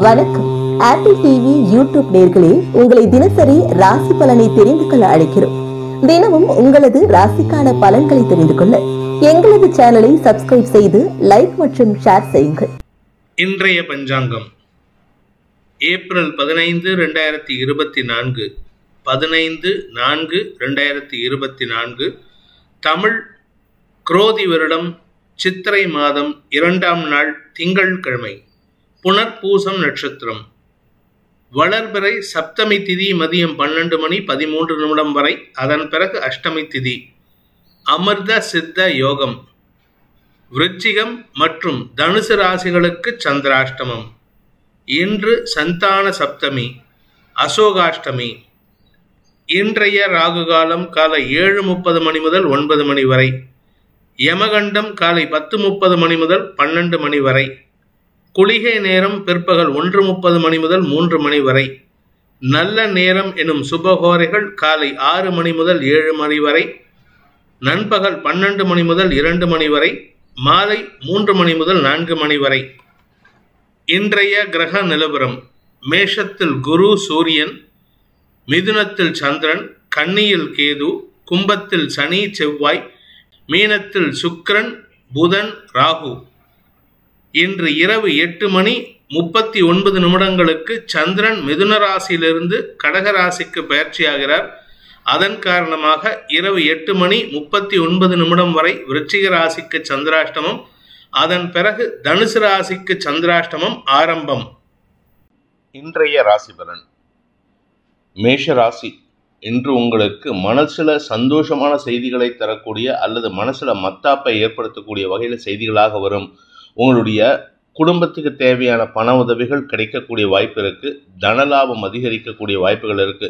வணக்கம். Apple TV YouTube நேயர்களே, உங்களை தினசரி ராசி பலனை தெரிந்து கொள்ள அழைக்கிறோம். தினமும் உங்களது ராசிக்கான பலன்களை தெரிந்து கொள்ள எங்களது சேனலை சப்ஸ்கிரைப் செய்து லைக் மற்றும் ஷேர் செய்யுங்கள். இன்றைய பஞ்சாங்கம் ஏப்ரல் 15, 2024, 15/4/2024, தமிழ் குரோதி வருடம் சித்திரை மாதம் 2ஆம் நாள் திங்கட்கிழமை, புனர்பூசம் நட்சத்திரம், வளர்பிறை சப்தமி திதி மதியம் 12:13 வரை, அதன் பிறகு அஷ்டமி திதி, அமிர்த சித்த யோகம். விருச்சிகம் மற்றும் தனுசு ராசிகளுக்கு சந்திராஷ்டமம். இன்று சந்தான சப்தமி, அசோகாஷ்டமி. இன்றைய ராகுகாலம் காலை 7:30 முதல் 9 வரை, யமகண்டம் காலை 10:30 முதல் 12 வரை, குளிகை நேரம் பிற்பகல் 1:30 முதல் 3 வரை, நல்ல நேரம் எனும் சுபகோரைகள் காலை 6 முதல் 7 வரை, நண்பகல் 12 முதல் 2 வரை, மாலை 3 முதல் 4 வரை. இன்றைய கிரக நிலவரம்: மேஷத்தில் குரு சூரியன், மிதுனத்தில் சந்திரன், கன்னியில் கேது, கும்பத்தில் சனி செவ்வாய், மீனத்தில் சுக்கிரன் புதன் ராகு. இன்று இரவு 8:39 சந்திரன் மிதுன ராசியிலிருந்து கடக ராசிக்கு பயிற்சியாகிறார். அதன் காரணமாக இரவு 8:39 வரை விருச்சிக ராசிக்கு சந்திராஷ்டமம், அதன் பிறகு தனுசு ராசிக்கு சந்திராஷ்டமம் ஆரம்பம். இன்றைய ராசி பலன். மேஷ ராசி, இன்று உங்களுக்கு மனசுல சந்தோஷமான செய்திகளை தரக்கூடிய அல்லது மனசுல மத்தாப்பை ஏற்படுத்தக்கூடிய வகையில் செய்திகளாக வரும். உங்களுடைய குடும்பத்துக்கு தேவையான பண உதவிகள் கிடைக்கக்கூடிய வாய்ப்பு இருக்கு. தனலாபம் அதிகரிக்கக்கூடிய வாய்ப்புகள் இருக்கு.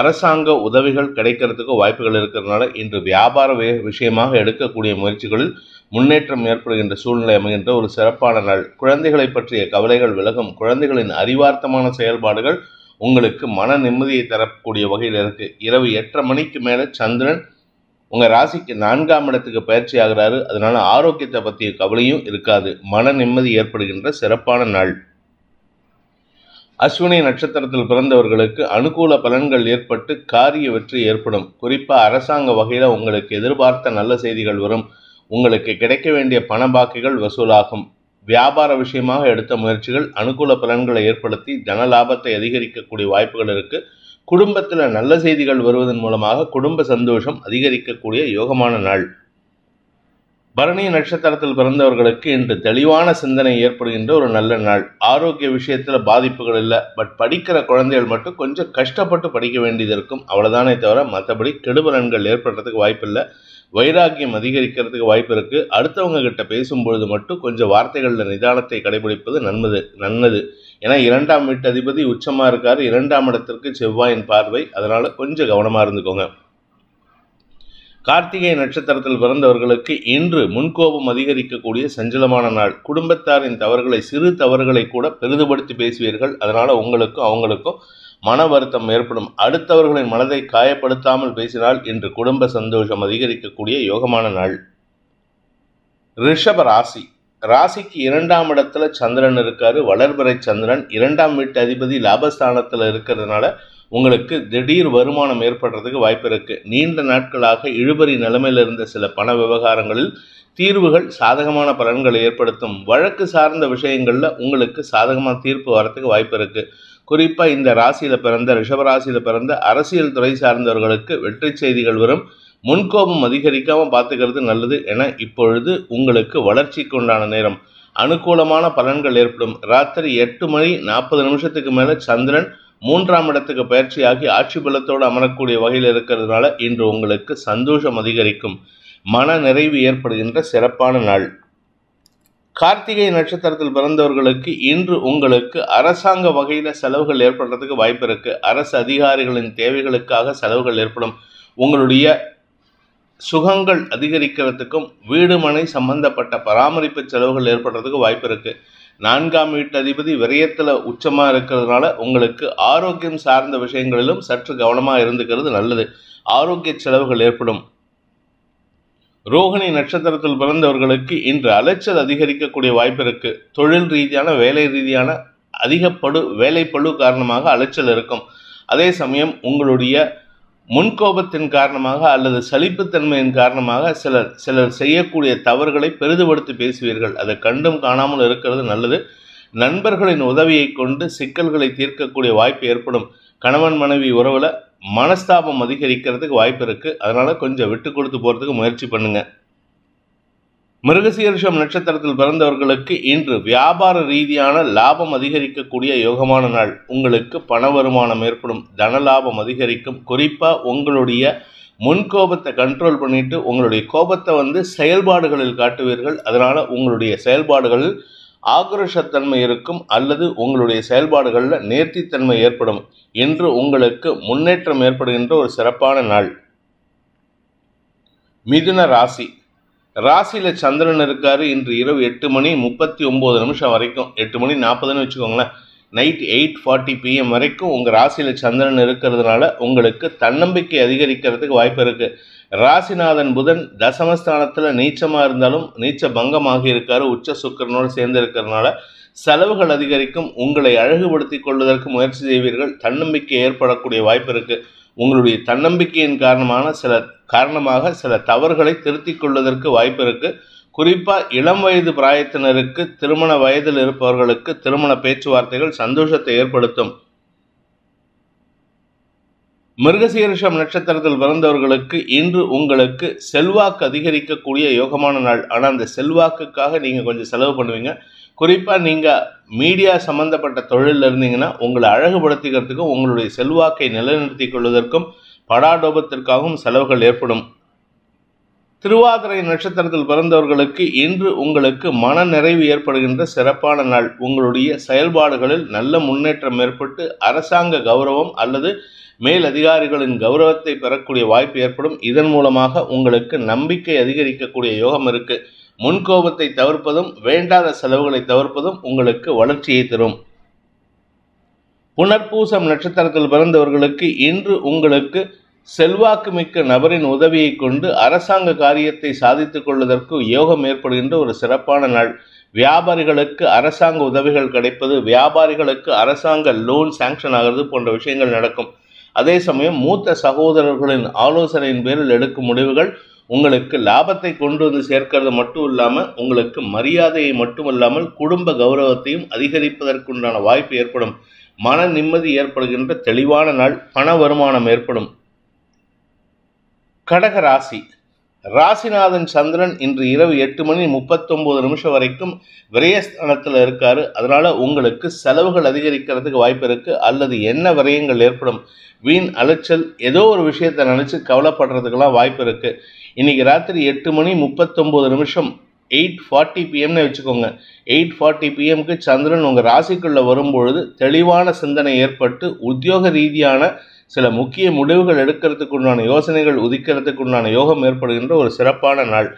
அரசாங்க உதவிகள் கிடைக்கிறதுக்கு வாய்ப்புகள் இருக்கிறதுனால இன்று வியாபார விஷயமாக எடுக்கக்கூடிய முயற்சிகளில் முன்னேற்றம் ஏற்படுகின்ற சூழ்நிலை அமைகின்ற ஒரு சிறப்பான நாள். குழந்தைகளை பற்றிய கவலைகள் விலகும். குழந்தைகளின் அறிவார்த்தமான செயல்பாடுகள் உங்களுக்கு மன நிம்மதியை தரக்கூடிய வகையில் இருக்கு. இரவு 8:30 மேல சந்திரன் உங்க ராசிக்கு 4ஆம் இடத்துக்கு பயிற்சி ஆகிறாரு. அதனால ஆரோக்கியத்தை பற்றிய கவலையும் இருக்காது. மன நிம்மதி ஏற்படுகின்ற சிறப்பான நாள். அஸ்வினி நட்சத்திரத்தில் பிறந்தவர்களுக்கு அனுகூல பலன்கள் ஏற்பட்டு காரிய வெற்றி ஏற்படும். குறிப்பா அரசாங்க வகையில உங்களுக்கு எதிர்பார்த்த நல்ல செய்திகள் வரும். உங்களுக்கு கிடைக்க வேண்டிய பண பாக்கிகள் வசூலாகும். வியாபார விஷயமாக எடுத்த முயற்சிகள் அனுகூல பலன்களை ஏற்படுத்தி தன லாபத்தை அதிகரிக்கக்கூடிய வாய்ப்புகள் இருக்கு. குடும்பத்தில் நல்ல செய்திகள் வருவதன் மூலமாக குடும்ப சந்தோஷம் அதிகரிக்கக்கூடிய யோகமான நாள். பரணி நட்சத்திரத்தில் பிறந்தவர்களுக்கு இன்று தெளிவான சிந்தனை ஏற்படுகின்ற ஒரு நல்ல நாள். ஆரோக்கிய விஷயத்துல பாதிப்புகள் இல்லை. பட் படிக்கிற குழந்தைகள் மட்டும் கொஞ்சம் கஷ்டப்பட்டு படிக்க வேண்டியது இருக்கும். அவ்வளவுதானே தவிர மற்றபடி கெடுபலன்கள் ஏற்படுறதுக்கு வாய்ப்பு இல்லை. வைராக்கியம் அதிகரிக்கிறதுக்கு வாய்ப்பு இருக்கு. அடுத்தவங்க கிட்ட பேசும்பொழுது மட்டும் கொஞ்சம் வார்த்தைகளில் நிதானத்தை கடைபிடிப்பது நல்லது. ஏன்னா 2ஆம் வீட்டு அதிபதி உச்சமா இருக்காரு. 2ஆம் இடத்திற்கு செவ்வாயின் பார்வை. அதனால கொஞ்சம் கவனமா இருந்துக்கோங்க. கார்த்திகை நட்சத்திரத்தில் பிறந்தவர்களுக்கு இன்று முன்கோபம் அதிகரிக்கக்கூடிய சஞ்சலமான நாள். குடும்பத்தாரின் தவறுகளை, சிறு தவறுகளை கூட பெரிதுபடுத்தி பேசுவீர்கள். அதனால உங்களுக்கும் அவங்களுக்கும் மன வருத்தம் ஏற்படும். அடுத்தவர்களின் மனதை காயப்படுத்தாமல் பேசினால் இன்று குடும்ப சந்தோஷம் அதிகரிக்கக்கூடிய யோகமான நாள். ரிஷப ராசி, ராசிக்கு 2ஆம் இடத்துல சந்திரன் இருக்காரு. வளர்பிறை சந்திரன் 2ஆம் வீட்டு அதிபதி லாபஸ்தானத்தில் இருக்கிறதுனால உங்களுக்கு திடீர் வருமானம் ஏற்படுறதுக்கு வாய்ப்பு இருக்கு. நீண்ட நாட்களாக இழுபறி நிலைமையில் இருந்த சில பண விவகாரங்களில் தீர்வுகள் சாதகமான பலன்களை ஏற்படுத்தும். வழக்கு சார்ந்த விஷயங்கள்ல உங்களுக்கு சாதகமான தீர்ப்பு வரத்துக்கு வாய்ப்பு இருக்கு. குறிப்பா இந்த ராசியில பிறந்த ரிஷபராசியில பிறந்த அரசியல் துறை சார்ந்தவர்களுக்கு வெற்றி செய்திகள் வரும். முன்கோபம் அதிகரிக்காம பார்த்துக்கிறது நல்லது. என இப்பொழுது உங்களுக்கு வளர்ச்சிக்கு உண்டான நேரம். அனுகூலமான பலன்கள் ஏற்படும். ராத்திரி 8:40 மேல சந்திரன் 3ஆம் இடத்துக்கு பயிற்சியாகி ஆட்சி பலத்தோடு அமரக்கூடிய வகையில் இருக்கிறதுனால இன்று உங்களுக்கு சந்தோஷம் அதிகரிக்கும். மன நிறைவு ஏற்படுகின்ற சிறப்பான நாள். கார்த்திகை நட்சத்திரத்தில் பிறந்தவர்களுக்கு இன்று உங்களுக்கு அரசாங்க வகையில செலவுகள் ஏற்படுறதுக்கு வாய்ப்பு இருக்கு. அரசு அதிகாரிகளின் தேவைகளுக்காக செலவுகள் ஏற்படும். உங்களுடைய சுகங்கள் அதிகரிக்கிறதுக்கும் வீடு மனை சம்பந்தப்பட்ட பராமரிப்பு செலவுகள் ஏற்படுறதுக்கு வாய்ப்பு இருக்கு. 4ஆம் வீட்டு அதிபதி விரயத்துல உச்சமா இருக்கிறதுனால உங்களுக்கு ஆரோக்கியம் சார்ந்த விஷயங்களிலும் சற்று கவனமா இருந்துக்கிறது நல்லது. ஆரோக்கிய செலவுகள் ஏற்படும். ரோகிணி நட்சத்திரத்தில் பிறந்தவர்களுக்கு இன்று அலைச்சல் அதிகரிக்கக்கூடிய வாய்ப்பு இருக்கு. தொழில் ரீதியான வேலை ரீதியான அதிகப்படு வேலைப்பளு காரணமாக அலைச்சல் இருக்கும். அதே சமயம் உங்களுடைய முன்கோபத்தின் காரணமாக அல்லது சலிப்புத்தன்மையின் காரணமாக சிலர் செய்யக்கூடிய தவறுகளை பெரிதுபடுத்தி பேசுவீர்கள். அதை கண்டும் காணாமல் இருக்கிறது நல்லது. நண்பர்களின் உதவியை கொண்டு சிக்கல்களை தீர்க்கக்கூடிய வாய்ப்பு ஏற்படும். கணவன் மனைவி உறவுல மனஸ்தாபம் அதிகரிக்கிறதுக்கு வாய்ப்பு இருக்கு. அதனால கொஞ்சம் விட்டு கொடுத்து போறதுக்கு முயற்சி பண்ணுங்க. மிருகசீரிஷம் நட்சத்திரத்தில் பிறந்தவர்களுக்கு இன்று வியாபார ரீதியான லாபம் அதிகரிக்கக்கூடிய யோகமான நாள். உங்களுக்கு பண வருமானம் ஏற்படும், தன லாபம் அதிகரிக்கும். குறிப்பா உங்களுடைய முன்கோபத்தை கண்ட்ரோல் பண்ணிட்டு உங்களுடைய கோபத்தை செயல்பாடுகளில் காட்டுவீர்கள். அதனால உங்களுடைய செயல்பாடுகளில் ஆக்ரோஷத்தன்மை இருக்கும் அல்லது உங்களுடைய செயல்பாடுகளில் நேர்த்தித்தன்மை ஏற்படும். இன்று உங்களுக்கு முன்னேற்றம் ஏற்படுகின்ற ஒரு சிறப்பான நாள். மிதுன ராசி. ராசியில சந்திரன் இருக்காரு. இன்று இரவு 8:39 வரைக்கும், 8:40 வச்சுக்கோங்களேன், நைட் 8:40 PM வரைக்கும் உங்க ராசியில சந்திரன் இருக்கிறதுனால உங்களுக்கு தன்னம்பிக்கை அதிகரிக்கிறதுக்கு வாய்ப்பு இருக்கு. ராசிநாதன் புதன் தசமஸ்தானத்துல நீச்சமா இருந்தாலும் நீச்ச பங்கமாகி இருக்காரு. உச்ச சுக்கிரனோடு சேர்ந்து இருக்கிறதுனால செலவுகள் அதிகரிக்கும். உங்களை அழகுபடுத்திக் கொள்வதற்கு முயற்சி செய்வீர்கள். தன்னம்பிக்கை ஏற்படக்கூடிய வாய்ப்பு இருக்கு. உங்களுடைய தன்னம்பிக்கையின் காரணமாக சில தவறுகளை திருத்திக் கொள்வதற்கு வாய்ப்பு இருக்கு. குறிப்பா இளம் வயது பிராயத்தினருக்கு, திருமண வயதில் இருப்பவர்களுக்கு திருமண பேச்சுவார்த்தைகள் சந்தோஷத்தை ஏற்படுத்தும். மிருகசீரிஷம் நட்சத்திரத்தில் பிறந்தவர்களுக்கு இன்று உங்களுக்கு செல்வாக்கு அதிகரிக்கக்கூடிய யோகமான நாள். ஆனால் அந்த செல்வாக்குக்காக நீங்கள் கொஞ்சம் செலவு பண்ணுவீங்க. குறிப்பாக நீங்கள் மீடியா சம்பந்தப்பட்ட தொழிலில் இருந்தீங்கன்னா உங்களை அழகுபடுத்திக்கிறதுக்கும் உங்களுடைய செல்வாக்கை நிலைநிறுத்திக் கொள்வதற்கும் படாடோபத்திற்காகவும் செலவுகள் ஏற்படும். திருவாதிரை நட்சத்திரத்தில் பிறந்தவர்களுக்கு இன்று உங்களுக்கு மன நிறைவு ஏற்படுகின்ற சிறப்பான நாள். உங்களுடைய செயல்பாடுகளில் நல்ல முன்னேற்றம் ஏற்பட்டு அரசாங்க கௌரவம் அல்லது மேல் அதிகாரிகளின் கௌரவத்தை பெறக்கூடிய வாய்ப்பு ஏற்படும். இதன் மூலமாக உங்களுக்கு நம்பிக்கை அதிகரிக்கக்கூடிய யோகம் இருக்கு. முன்கோபத்தை தவிர்ப்பதும் வேண்டாத செலவுகளை தவிர்ப்பதும் உங்களுக்கு வளர்ச்சியை தரும். புனர்பூசம் நட்சத்திரத்தில் பிறந்தவர்களுக்கு இன்று உங்களுக்கு செல்வாக்கு மிக்க நபரின் உதவியை கொண்டு அரசாங்க காரியத்தை சாதித்துக் கொள்வதற்கு யோகம் ஏற்படுகின்ற ஒரு சிறப்பான நாள். வியாபாரிகளுக்கு அரசாங்க உதவிகள் கிடைப்பது, வியாபாரிகளுக்கு அரசாங்க லோன் சாங்ஷன் ஆகிறது போன்ற விஷயங்கள் நடக்கும். அதே சமயம் மூத்த சகோதரர்களின் ஆலோசனையின் பேரில் எடுக்கும் முடிவுகள் உங்களுக்கு லாபத்தை கொண்டு வந்து சேர்க்கிறது மட்டும் இல்லாமல் உங்களுக்கு மரியாதையை மட்டுமல்லாமல் குடும்ப கௌரவத்தையும் அதிகரிப்பதற்குண்டான வாய்ப்பு ஏற்படும். மன நிம்மதி ஏற்படுகின்ற தெளிவான நாள். பண வருமானம் ஏற்படும். கடக ராசி. ராசிநாதன் சந்திரன் இன்று இரவு 8:39 வரைக்கும் விரயஸ்தானத்தில் இருக்காரு. அதனால உங்களுக்கு செலவுகள் அதிகரிக்கிறதுக்கு வாய்ப்பு இருக்கு அல்லது என்ன விரயங்கள் ஏற்படும். வீண் அலைச்சல், ஏதோ ஒரு விஷயத்தை நினைச்சு கவலைப்படுறதுக்கெல்லாம் வாய்ப்பு இருக்கு. இன்னைக்கு ராத்திரி 8:39 8:40 PM வச்சுக்கோங்க. 8:40 PMக்கு சந்திரன் உங்க ராசிக்குள்ள வரும்பொழுது தெளிவான சிந்தனை ஏற்பட்டு உத்தியோக ரீதியான சில முக்கிய முடிவுகள் எடுக்கிறதுக்கு உண்டான யோசனைகள் உதிக்கிறதுக்கு உண்டான யோகம் ஏற்படுகின்ற ஒரு சிறப்பான நாள்.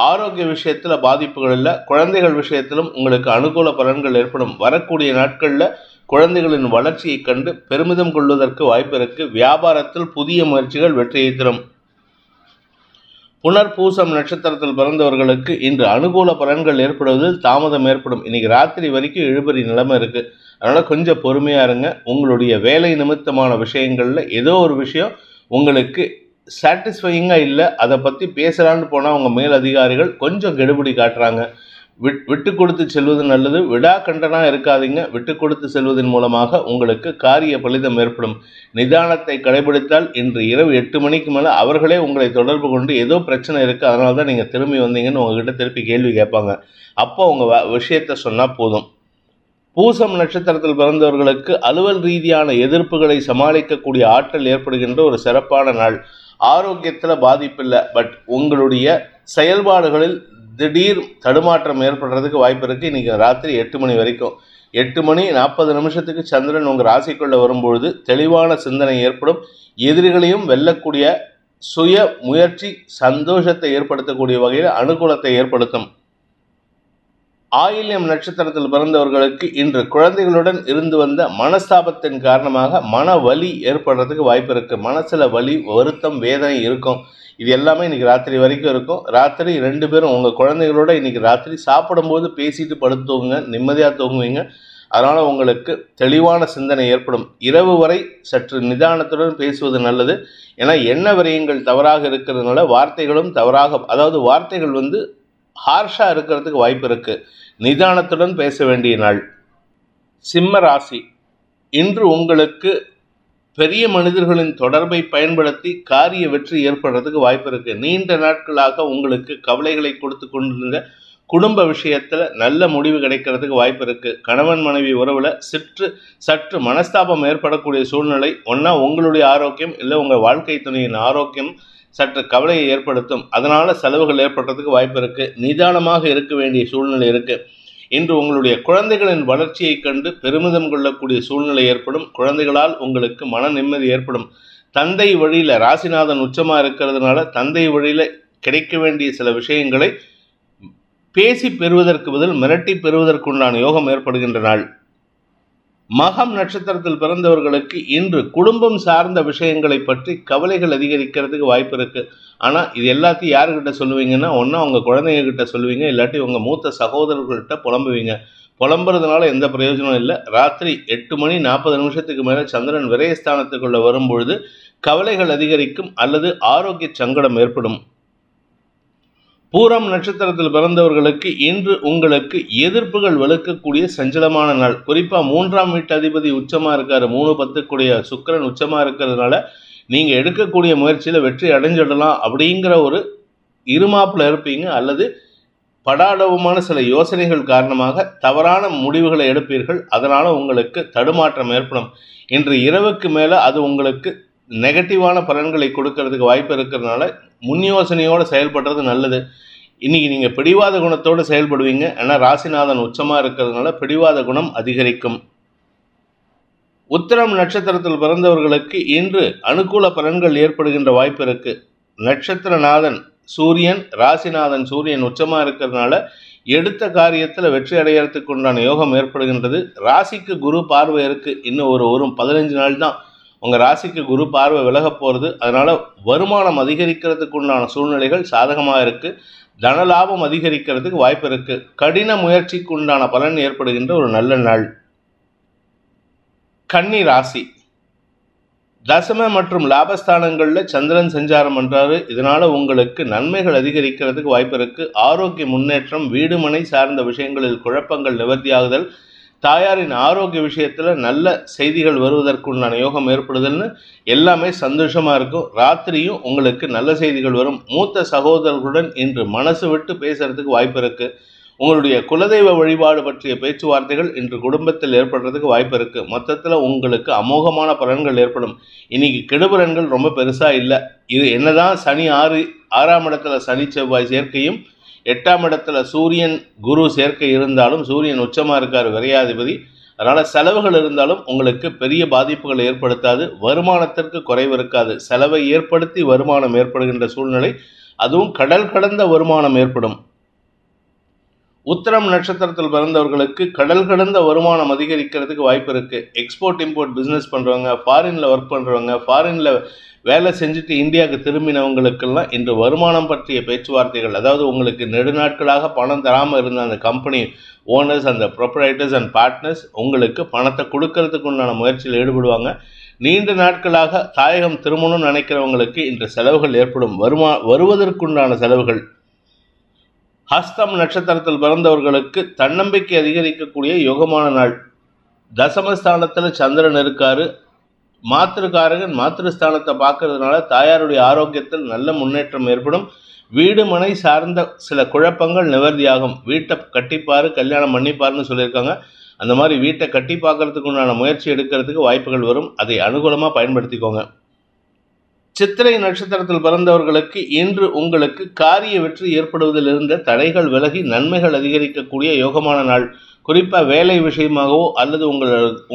ஆரோக்கிய விஷயத்தில் பாதிப்புகள் இல்லை. குழந்தைகள் விஷயத்திலும் உங்களுக்கு அனுகூல பலன்கள் ஏற்படும். வரக்கூடிய நாட்களில் குழந்தைகளின் வளர்ச்சியை கண்டு பெருமிதம் கொள்வதற்கு வாய்ப்பு இருக்கு. வியாபாரத்தில் புதிய முயற்சிகள் வெற்றியை தரும். புனர்பூசம் நட்சத்திரத்தில் பிறந்தவர்களுக்கு இன்று அனுகூல பலன்கள் ஏற்படுவதில் தாமதம் ஏற்படும். இன்னைக்கு ராத்திரி வரைக்கும் இழுபறி நிலைமை இருக்கு. அதனால கொஞ்சம் பொறுமையா இருங்க. உங்களுடைய வேலை நிமித்தமான விஷயங்கள்ல ஏதோ ஒரு விஷயம் உங்களுக்கு சாட்டிஸ்ஃபையிங்கா இல்லை, அதை பத்தி பேசலான்னு போனா உங்க மேல் அதிகாரிகள் கொஞ்சம் கெடுபிடி காட்டுறாங்க. விட்டு கொடுத்து செல்வது நல்லது. விடாக்கண்டனா இருக்காதீங்க. விட்டு கொடுத்து செல்வதன் மூலமாக உங்களுக்கு காரிய பலிதம் ஏற்படும். நிதானத்தை கடைபிடித்தால் இன்று இரவு 8 மணிக்கு மேலே அவர்களே உங்களை தொடர்பு கொண்டு ஏதோ பிரச்சனை இருக்குது, அதனால தான் நீங்கள் திரும்பி வந்தீங்கன்னு உங்ககிட்ட திருப்பி கேள்வி கேட்பாங்க. அப்போ உங்கள் விஷயத்தை சொன்னால் போதும். பூசம் நட்சத்திரத்தில் பிறந்தவர்களுக்கு அலுவல் ரீதியான எதிர்ப்புகளை சமாளிக்கக்கூடிய ஆற்றல் ஏற்படுகின்ற ஒரு சிறப்பான நாள். ஆரோக்கியத்தில் பாதிப்பில்லை, பட் உங்களுடைய செயல்பாடுகளில் திடீர் தடுமாற்றம் ஏற்படுறதுக்கு வாய்ப்பு இருக்குது. இன்றைக்கி ராத்திரி 8 மணி வரைக்கும் 8:40 சந்திரன் உங்கள் ராசிக்குள்ளே வரும்பொழுது தெளிவான சிந்தனை ஏற்படும். எதிரிகளையும் வெல்லக்கூடிய சுய முயற்சி சந்தோஷத்தை ஏற்படுத்தக்கூடிய வகையில் அனுகூலத்தை ஏற்படுத்தும். ஆயில்யம் நட்சத்திரத்தில் பிறந்தவர்களுக்கு இன்று குழந்தைகளுடன் இருந்து வந்த மனஸ்தாபத்தின் காரணமாக மன வலி ஏற்படுறதுக்கு வாய்ப்பு இருக்குது. மனசில் வலி, வருத்தம், வேதனை இருக்கும். இது எல்லாமே இன்றைக்கி ராத்திரி வரைக்கும் இருக்கும். ராத்திரி 2 பேரும் உங்கள் குழந்தைகளோட இன்றைக்கி ராத்திரி சாப்பிடும்போது பேசிட்டு படுத்து தூங்குங்க, நிம்மதியாக தூங்குவீங்க. அதனால உங்களுக்கு தெளிவான சிந்தனை ஏற்படும். இரவு வரை சற்று நிதானத்துடன் பேசுவது நல்லது. ஏன்னா எண்ண விரயங்கள் தவறாக இருக்கிறதுனால வார்த்தைகளும் தவறாக, அதாவது வார்த்தைகள் ஹார்ஷா இருக்கிறதுக்கு வாய்ப்பு இருக்கு. நிதானத்துடன் பேச வேண்டிய நாள். சிம்ம ராசி, இன்று உங்களுக்கு பெரிய மனிதர்களின் தொடர்பை பயன்படுத்தி காரிய வெற்றி ஏற்படுறதுக்கு வாய்ப்பு இருக்கு. நீண்ட நாட்களாக உங்களுக்கு கவலைகளை கொடுத்து கொண்டிருந்த குடும்ப விஷயத்துல நல்ல முடிவு கிடைக்கிறதுக்கு வாய்ப்பு இருக்கு. கணவன் மனைவி உறவுல சற்று மனஸ்தாபம் ஏற்படக்கூடிய சூழ்நிலை. ஒன்னா உங்களுடைய ஆரோக்கியம் இல்லை உங்க வாழ்க்கை துணையின் ஆரோக்கியம் சற்று கவலையை ஏற்படுத்தும். அதனால செலவுகள் ஏற்படுறதுக்கு வாய்ப்பு இருக்கு. நிதானமாக இருக்க வேண்டிய சூழ்நிலை இருக்கு. இன்று உங்களுடைய குழந்தைகளின் வளர்ச்சியை கண்டு பெருமிதம் கொள்ளக்கூடிய சூழ்நிலை ஏற்படும். குழந்தைகளால் உங்களுக்கு மன நிம்மதி ஏற்படும். தந்தை வழியில ராசிநாதன் உச்சமா இருக்கிறதுனால தந்தை வழியில கிடைக்க வேண்டிய சில விஷயங்களை பேசி பெறுவதற்கு பதில் மிரட்டி பெறுவதற்குண்டான யோகம் ஏற்படுகின்ற நாள். மகம் நட்சத்திரத்தில் பிறந்தவர்களுக்கு இன்று குடும்பம் சார்ந்த விஷயங்களை பற்றி கவலைகள் அதிகரிக்கிறதுக்கு வாய்ப்பு இருக்கு. ஆனா இது எல்லாத்தையும் யாருக்கிட்ட சொல்லுவீங்கன்னா, ஒன்னா உங்க குழந்தைங்க கிட்ட சொல்லுவீங்க, இல்லாட்டி உங்க மூத்த சகோதரர்கள்ட்ட புலம்புவீங்க. புலம்புறதுனால எந்த பிரயோஜனம் இல்லை. ராத்திரி 8:40 மேல சந்திரன் விரயஸ்தானத்துக்குள்ள வரும்பொழுது கவலைகள் அதிகரிக்கும் அல்லது ஆரோக்கிய சங்கடம் ஏற்படும். பூரம் நட்சத்திரத்தில் பிறந்தவர்களுக்கு இன்று உங்களுக்கு எதிர்ப்புகள் வலுக்கக்கூடிய சஞ்சலமான நாள். குறிப்பா 3ஆம் வீட்டு அதிபதி உச்சமா இருக்காரு. 3-10 சுக்கிரன் உச்சமா இருக்கிறதுனால நீங்க எடுக்கக்கூடிய முயற்சியில வெற்றி அடைஞ்சிடலாம் அப்படிங்கிற ஒரு இருமாப்புல இருப்பீங்க. அல்லது படாடவுமான சில யோசனைகள் காரணமாக தவறான முடிவுகளை எடுப்பீர்கள். அதனால உங்களுக்கு தடுமாற்றம் ஏற்படும். இன்று இரவுக்கு மேல அது உங்களுக்கு நெகட்டிவான பலன்களை கொடுக்கறதுக்கு வாய்ப்பு இருக்கிறதுனால முன் யோசனையோடு செயல்படுறது நல்லது. இன்னைக்கு நீங்க பிடிவாத குணத்தோடு செயல்படுவீங்க. ஏன்னா ராசிநாதன் உச்சமா இருக்கிறதுனால பிடிவாத குணம் அதிகரிக்கும். உத்திரம் நட்சத்திரத்தில் பிறந்தவர்களுக்கு இன்று அனுகூல பலன்கள் ஏற்படுகின்ற வாய்ப்பு இருக்கு. நட்சத்திரநாதன் சூரியன், ராசிநாதன் சூரியன் உச்சமா இருக்கிறதுனால எடுத்த காரியத்தில் வெற்றி அடையறதுக்கு உண்டான யோகம் ஏற்படுகின்றது. ராசிக்கு குரு பார்வை இருக்கு. இன்னும் ஒரு 15 நாள் தான் உங்க ராசிக்கு குரு பார்வை விலக போறது. அதனால வருமானம் அதிகரிக்கிறதுக்கு உண்டான சூழ்நிலைகள் சாதகமாக இருக்கு. தனலாபம் அதிகரிக்கிறதுக்கு வாய்ப்பு இருக்கு. கடின முயற்சிக்கு உண்டான பலன் ஏற்படுகின்ற ஒரு நல்ல நாள். கன்னி ராசி, தசம மற்றும் லாபஸ்தானங்கள்ல சந்திரன் சஞ்சாரம் பண்றாரு. இதனால உங்களுக்கு நன்மைகள் அதிகரிக்கிறதுக்கு வாய்ப்பு இருக்கு. ஆரோக்கிய முன்னேற்றம், வீடு மனை சார்ந்த விஷயங்களில் குழப்பங்கள் நிவர்த்தியாகுதல், தாயாரின் ஆரோக்கிய விஷயத்துல நல்ல செய்திகள் வருவதற்குண்டான யோகம் ஏற்படுதல்னு எல்லாமே சந்தோஷமா இருக்கும். ராத்திரியும் உங்களுக்கு நல்ல செய்திகள் வரும். மூத்த சகோதரர்களுடன் இன்று மனசு விட்டு பேசுறதுக்கு வாய்ப்பு இருக்கு. உங்களுடைய குலதெய்வ வழிபாடு பற்றிய பேச்சுவார்த்தைகள் இன்று குடும்பத்தில் ஏற்படுறதுக்கு வாய்ப்பு இருக்கு. மொத்தத்தில் உங்களுக்கு அமோகமான பலன்கள் ஏற்படும். இன்னைக்கு கெடுபலன்கள் ரொம்ப பெருசா இல்லை. இது என்னதான் சனி 6ஆம் இடத்துல சனி செவ்வாய் சேர்க்கையும் 8ஆம் இடத்துல சூரியன் குரு சேர்க்கை இருந்தாலும், சூரியன் உச்சமா இருக்காரு விரையாதிபதி. அதனால செலவுகள் இருந்தாலும் உங்களுக்கு பெரிய பாதிப்புகள் ஏற்படுத்தாது. வருமானத்திற்கு குறைவு இருக்காது. செலவை ஏற்படுத்தி வருமானம் ஏற்படுகின்ற சூழ்நிலை, அதுவும் கடல் கடந்த வருமானம் ஏற்படும். உத்திரம் நட்சத்திரத்தில் பிறந்தவர்களுக்கு கடல் கடந்த வருமானம் அதிகரிக்கிறதுக்கு வாய்ப்பு இருக்கு. எக்ஸ்போர்ட் இம்போர்ட் பிஸ்னஸ் பண்றவங்க, ஃபாரின்ல ஒர்க் பண்றவங்க, ஃபாரின்ல வேலை செஞ்சுட்டு இந்தியாவுக்கு திரும்பினவங்களுக்கெல்லாம் இன்று வருமானம் பற்றிய பேச்சுவார்த்தைகள், அதாவது உங்களுக்கு நெடுநாட்களாக பணம் தராமல் இருந்த அந்த கம்பெனி ஓனர்ஸ், அந்த ப்ரொப்ரைட்டர்ஸ் அண்ட் பார்ட்னர்ஸ் உங்களுக்கு பணத்தை கொடுக்கறதுக்கு உண்டான முயற்சியில் ஈடுபடுவாங்க. நீண்ட நாட்களாக தாயகம் திரும்பணும்னு நினைக்கிறவங்களுக்கு இன்று செலவுகள் ஏற்படும். வருவதற்குண்டான செலவுகள். ஹஸ்தம் நட்சத்திரத்தில் பிறந்தவர்களுக்கு தன்னம்பிக்கை அதிகரிக்கக்கூடிய யோகமான நாள். தசமஸ்தானத்தில் சந்திரன் இருக்காரு. மாத்திருக்காரகன் மாத்திருஸ்தானத்தை பார்க்கறதுனால தாயாருடைய ஆரோக்கியத்தில் நல்ல முன்னேற்றம் ஏற்படும். வீடு மனை சார்ந்த சில குழப்பங்கள் நிவர்த்தியாகும். வீட்டை கட்டிப்பாரு, கல்யாணம் பண்ணிப்பாருன்னு சொல்லியிருக்காங்க. அந்த மாதிரி வீட்டை கட்டி பார்க்கறதுக்கு உண்டான முயற்சி எடுக்கிறதுக்கு வாய்ப்புகள் வரும். அதை அனுகூலமாக பயன்படுத்திக்கோங்க. சித்திரை நட்சத்திரத்தில் பிறந்தவர்களுக்கு இன்று உங்களுக்கு காரிய வெற்றி ஏற்படுவதில் இருந்த தடைகள் விலகி நன்மைகள் அதிகரிக்கக்கூடிய யோகமான நாள். குறிப்பாக வேலை விஷயமாகவோ அல்லது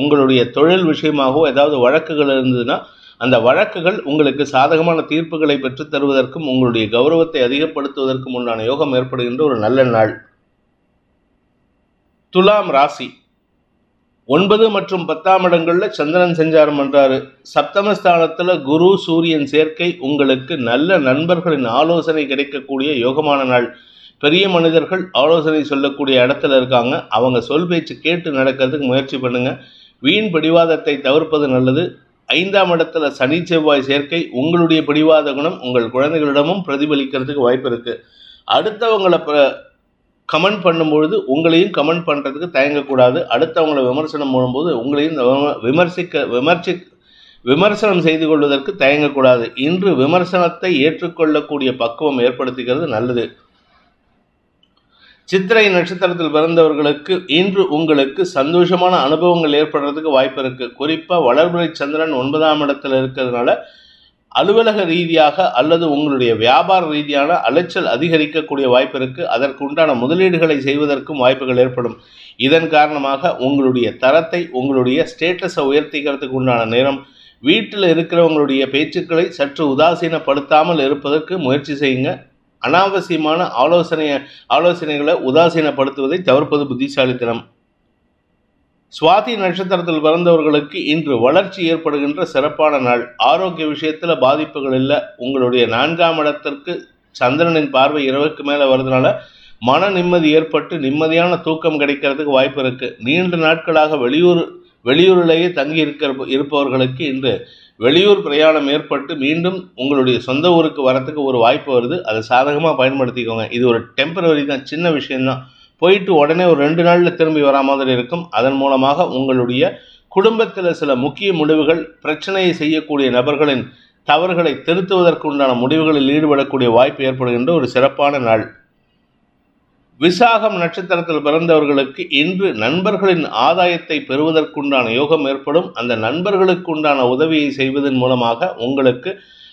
உங்களுடைய தொழில் விஷயமாகவோ ஏதாவது வழக்குகள் இருந்ததுன்னா அந்த வழக்குகள் உங்களுக்கு சாதகமான தீர்ப்புகளை பெற்றுத் தருவதற்கும் உங்களுடைய கௌரவத்தை அதிகப்படுத்துவதற்கும் உண்டான யோகம் ஏற்படுகின்ற ஒரு நல்ல நாள். துலாம் ராசி, 9 மற்றும் 10ஆம் இடங்கள்ல சந்திரன் சஞ்சாரம் பண்றாரு. சப்தமஸ்தானத்துல குரு சூரியன் சேர்க்கை உங்களுக்கு நல்ல நண்பர்களின் ஆலோசனை கிடைக்கக்கூடிய யோகமான நாள். பெரிய மனிதர்கள் ஆலோசனை சொல்லக்கூடிய இடத்துல இருக்காங்க. அவங்க சொல் பேச்சு கேட்டு நடக்கிறதுக்கு முயற்சி பண்ணுங்க. வீண் பிடிவாதத்தை தவிர்ப்பது நல்லது. 5ஆம் இடத்துல சனி செவ்வாய் சேர்க்கை. உங்களுடைய பிடிவாத குணம் உங்கள் குழந்தைகளிடமும் பிரதிபலிக்கிறதுக்கு வாய்ப்பு இருக்கு. அடுத்தவங்களை கமெண்ட் பண்ணும்பொழுது உங்களையும் கமெண்ட் பண்ணுறதுக்கு தயங்கக்கூடாது. அடுத்தவங்களை விமர்சனம் பண்ணும்போது உங்களையும் விமர்சனம் செய்து கொள்வதற்கு தயங்கக்கூடாது. இன்று விமர்சனத்தை ஏற்றுக்கொள்ளக்கூடிய பக்குவம் ஏற்படுத்திக்கிறது நல்லது. சித்திரை நட்சத்திரத்தில் பிறந்தவர்களுக்கு இன்று உங்களுக்கு சந்தோஷமான அனுபவங்கள் ஏற்படுறதுக்கு வாய்ப்பு இருக்கு. குறிப்பாக வளர்பிறை சந்திரன் 9ஆம் இடத்துல இருக்கிறதுனால அலுவலக ரீதியாக அல்லது உங்களுடைய வியாபார ரீதியான அலைச்சல் அதிகரிக்கக்கூடிய வாய்ப்பு இருக்கு. அதற்கு உண்டான முதலீடுகளை செய்வதற்கும் வாய்ப்புகள் ஏற்படும். இதன் காரணமாக உங்களுடைய தரத்தை, உங்களுடைய ஸ்டேட்டஸை உயர்த்திக்கிறதுக்கு உண்டான நேரம். வீட்டில் இருக்கிறவங்களுடைய பேச்சுக்களை சற்று உதாசீனப்படுத்தாமல் இருப்பதற்கு முயற்சி செய்யுங்க. அனாவசியமான ஆலோசனைகளை உதாசீனப்படுத்துவதை தவிர்ப்பது புத்திசாலித்தனம். சுவாதி நட்சத்திரத்தில் பிறந்தவர்களுக்கு இன்று வளர்ச்சி ஏற்படுகின்ற சிறப்பான நாள். ஆரோக்கிய விஷயத்தில் பாதிப்புகள் இல்லை. உங்களுடைய 4ஆம் இடத்திற்கு சந்திரனின் பார்வை இரவுக்கு மேலே வருதுனால மன நிம்மதி ஏற்பட்டு நிம்மதியான தூக்கம் கிடைக்கிறதுக்கு வாய்ப்பு இருக்கு. நீண்ட நாட்களாக வெளியூரிலேயே தங்கி இருப்பவர்களுக்கு இன்று வெளியூர் பிரயாணம் ஏற்பட்டு மீண்டும் உங்களுடைய சொந்த ஊருக்கு வரத்துக்கு ஒரு வாய்ப்பு வருது. அதை சாதகமாக பயன்படுத்திக்கோங்க. இது ஒரு டெம்பரவரி தான், சின்ன விஷயம்தான். போயிட்டு உடனே ஒரு 2 நாளில் திரும்பி வரா மாதிரி இருக்கும். அதன் மூலமாக உங்களுடைய குடும்பத்தில் சில முக்கிய முடிவுகள், பிரச்சனையை செய்யக்கூடிய நபர்களின் தவறுகளை திருத்துவதற்கு உண்டான முடிவுகளில் ஈடுபடக்கூடிய வாய்ப்பு ஏற்படுகின்ற ஒரு சிறப்பான நாள். விசாகம் நட்சத்திரத்தில் பிறந்தவர்களுக்கு இன்று நண்பர்களின் ஆதாயத்தை பெறுவதற்குண்டான யோகம் ஏற்படும். அந்த நண்பர்களுக்கு உண்டான உதவியை செய்வதன் மூலமாக உங்களுக்கு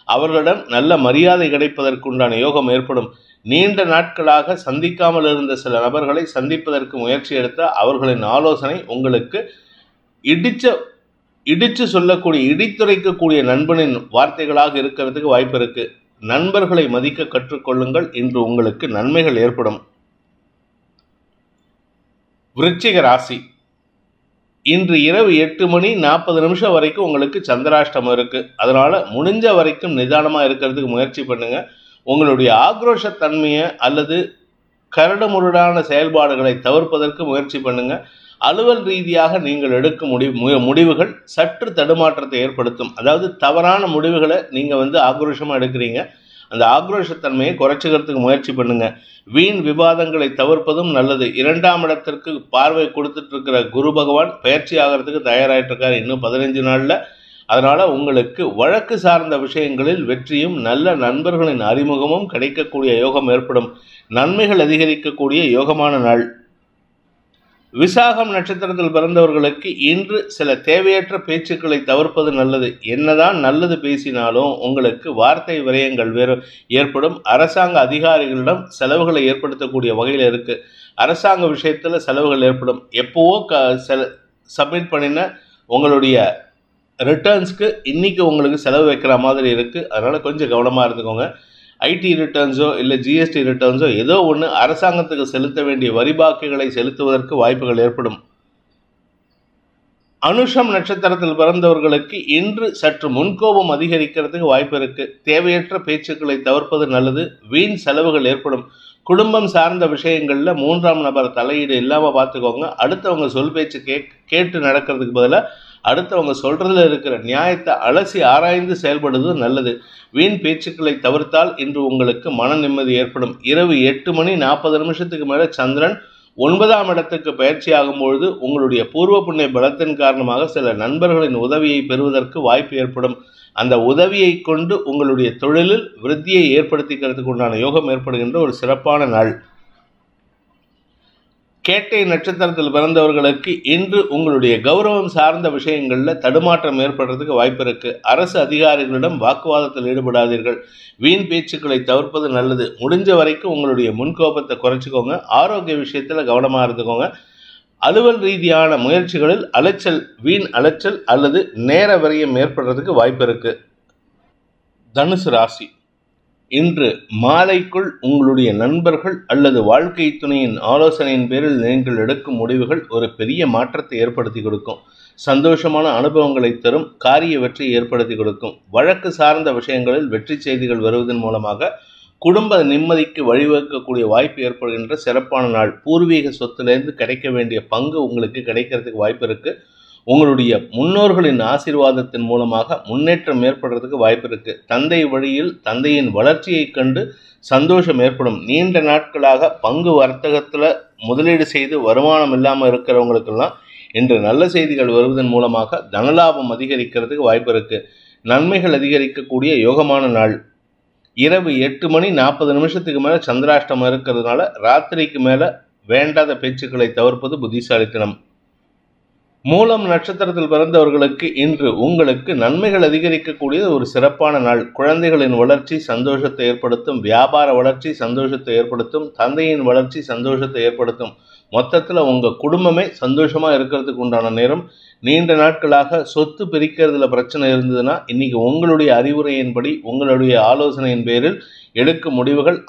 அவர்களிடம் நல்ல மரியாதை கிடைப்பதற்குண்டான யோகம் ஏற்படும். நீண்ட நாட்களாக சந்திக்காமல் இருந்த சில நபர்களை சந்திப்பதற்கு முயற்சி எடுத்த அவர்களின் ஆலோசனை உங்களுக்கு இடிச்சு சொல்லக்கூடிய, இடித்துரைக்கக்கூடிய நண்பனின் வார்த்தைகளாக இருக்கிறதுக்கு வாய்ப்பு இருக்கு. நண்பர்களை மதிக்க கற்றுக்கொள்ளுங்கள். இன்று உங்களுக்கு நன்மைகள் ஏற்படும். விருச்சிக ராசி. இன்று இரவு 8:40 வரைக்கும் உங்களுக்கு சந்திராஷ்டமம் இருக்கு. அதனால முடிஞ்ச வரைக்கும் நிதானமாக இருக்கிறதுக்கு முயற்சி பண்ணுங்க. உங்களுடைய ஆக்ரோஷத்தன்மையை அல்லது கரடுமுரடான செயல்பாடுகளை தவிர்ப்பதற்கு முயற்சி பண்ணுங்க. அலுவல் ரீதியாக நீங்கள் எடுக்கும் முடிவுகள் சற்று தடுமாற்றத்தை ஏற்படுத்தும். அதாவது தவறான முடிவுகளை நீங்கள் ஆக்ரோஷமாக எடுக்கிறீங்க. அந்த ஆக்ரோஷத்தன்மையை குறைச்சிக்கிறதுக்கு முயற்சி பண்ணுங்க. வீண் விவாதங்களை தவிர்ப்பதும் நல்லது. 2ஆம் இடத்திற்கு பார்வை கொடுத்துட்டு இருக்கிற குரு பகவான் பயிற்சி ஆகிறதுக்கு தயாராகிட்டு இருக்காரு இன்னும் 15 நாளில். அதனால உங்களுக்கு வழக்கு சார்ந்த விஷயங்களில் வெற்றியும் நல்ல நண்பர்களின் அறிமுகமும் கிடைக்கக்கூடிய யோகம் ஏற்படும். நன்மைகள் அதிகரிக்கக்கூடிய யோகமான நாள். விசாகம் நட்சத்திரத்தில் பிறந்தவர்களுக்கு இன்று சில தேவையற்ற பேச்சுக்களை தவிர்ப்பது நல்லது. என்னதான் நல்லது பேசினாலும் உங்களுக்கு வார்த்தை விரயங்கள் ஏற்படும். அரசாங்க அதிகாரிகளிடம் செலவுகளை ஏற்படுத்தக்கூடிய வகையில் இருக்கு. அரசாங்க விஷயத்தில் செலவுகள் ஏற்படும். எப்போவோ சப்மிட் பண்ணின உங்களுடைய ரிட்டர்ன்ஸ்க்கு இன்னைக்கு உங்களுக்கு செலவு வைக்கிற மாதிரி இருக்கு. அதனால கொஞ்சம் கவனமாக இருந்துக்கோங்க. ஐடி ரிட்டர்ன்ஸோ இல்லை ஜிஎஸ்டி ரிட்டர்ன்ஸோ ஏதோ ஒன்று அரசாங்கத்துக்கு செலுத்த வேண்டிய வரி பாக்கிகளை செலுத்துவதற்கு வாய்ப்புகள் ஏற்படும். அனுஷம் நட்சத்திரத்தில் பிறந்தவர்களுக்கு இன்று சற்று முன்கோபம் அதிகரிக்கிறதுக்கு வாய்ப்பு இருக்கு. தேவையற்ற பேச்சுக்களை தவிர்ப்பது நல்லது. வீண் செலவுகள் ஏற்படும். குடும்பம் சார்ந்த விஷயங்கள்ல 3ஆம் நபர் தலையீடு இல்லாமல் பார்த்துக்கோங்க. அடுத்தவங்க சொல் பேச்சு கேட்டு நடக்கிறதுக்கு பதிலாக அடுத்தவங்க சொல்றதுல இருக்கிற நியாயத்தை அலசி ஆராய்ந்து செயல்படுவது நல்லது. வீண் பேச்சுக்களை தவிர்த்தால் இன்று உங்களுக்கு மன நிம்மதி ஏற்படும். இரவு 8:40 மேலே சந்திரன் 9ஆம் இடத்துக்கு பயிற்சி ஆகும்பொழுது உங்களுடைய பூர்வ புண்ணிய பலத்தின் காரணமாக சில நண்பர்களின் உதவியை பெறுவதற்கு வாய்ப்பு ஏற்படும். அந்த உதவியை கொண்டு உங்களுடைய தொழிலில் விருத்தியை ஏற்படுத்திக்கிறதுக்கு உண்டான யோகம் ஏற்படுகின்ற ஒரு சிறப்பான நாள். கேட்டை நட்சத்திரத்தில் பிறந்தவர்களுக்கு இன்று உங்களுடைய கௌரவம் சார்ந்த விஷயங்களில் தடுமாற்றம் ஏற்படுறதுக்கு வாய்ப்பு இருக்கு. அரசு அதிகாரிகளிடம் வாக்குவாதத்தில் ஈடுபடாதீர்கள். வீண் பேச்சுக்களை தவிர்ப்பது நல்லது. முடிஞ்ச வரைக்கும் உங்களுடைய முன்கோபத்தை குறைச்சிக்கோங்க. ஆரோக்கிய விஷயத்தில் கவனமாக இருந்துக்கோங்க. அலுவல் ரீதியான முயற்சிகளில் வீண் அலைச்சல் அல்லது நேர விரயம் ஏற்படுறதுக்கு வாய்ப்பு இருக்கு. தனுசு ராசி. இன்று மாலைக்குள் உங்களுடைய நண்பர்கள் அல்லது வாழ்க்கை துணையின் ஆலோசனையின் பேரில் நீங்கள் எடுக்கும் முடிவுகள் ஒரு பெரிய மாற்றத்தை ஏற்படுத்தி கொடுக்கும். சந்தோஷமான அனுபவங்களை தரும். காரிய வெற்றியை ஏற்படுத்தி கொடுக்கும். வழக்கு சார்ந்த விஷயங்களில் வெற்றி செய்திகள் வருவதன் மூலமாக குடும்ப நிம்மதிக்கு வழிவகுக்கக்கூடிய வாய்ப்பு ஏற்படுகின்ற சிறப்பான நாள். பூர்வீக சொத்துலேருந்து கிடைக்க வேண்டிய பங்கு உங்களுக்கு கிடைக்கிறதுக்கு வாய்ப்பு இருக்கு. உங்களுடைய முன்னோர்களின் ஆசீர்வாதத்தின் மூலமாக முன்னேற்றம் ஏற்படுறதுக்கு வாய்ப்பு இருக்கு. தந்தை வழியில் தந்தையின் வளர்ச்சியை கண்டு சந்தோஷம் ஏற்படும். நீண்ட நாட்களாக பங்கு வர்த்தகத்தில் முதலீடு செய்து வருமானம் இல்லாமல் இருக்கிறவங்களுக்கெல்லாம் இன்று நல்ல செய்திகள் வருவதன் மூலமாக தனலாபம் அதிகரிக்கிறதுக்கு வாய்ப்பு இருக்கு. நன்மைகள் அதிகரிக்கக்கூடிய யோகமான நாள். இரவு 8:40 மேலே சந்திராஷ்டமம் இருக்கிறதுனால ராத்திரிக்கு மேலே வேண்டாத பேச்சுக்களை தவிர்ப்பது புத்திசாலித்தனம். மூலம் நட்சத்திரத்தில் பிறந்தவர்களுக்கு இன்று உங்களுக்கு நன்மைகள் அதிகரிக்கக்கூடிய ஒரு சிறப்பான நாள். குழந்தைகளின் வளர்ச்சி சந்தோஷத்தை ஏற்படுத்தும். வியாபார வளர்ச்சி சந்தோஷத்தை ஏற்படுத்தும். தந்தையின் வளர்ச்சி சந்தோஷத்தை ஏற்படுத்தும். மொத்தத்தில் உங்கள் குடும்பமே சந்தோஷமாக இருக்கிறதுக்கு உண்டான நேரம். நீண்ட நாட்களாக சொத்து பிரிக்கிறதுல பிரச்சனை இருந்ததுன்னா இன்னைக்கு உங்களுடைய அறிவுரையின்படி உங்களுடைய ஆலோசனையின் பேரில் எடுக்கும் முடிவுகள்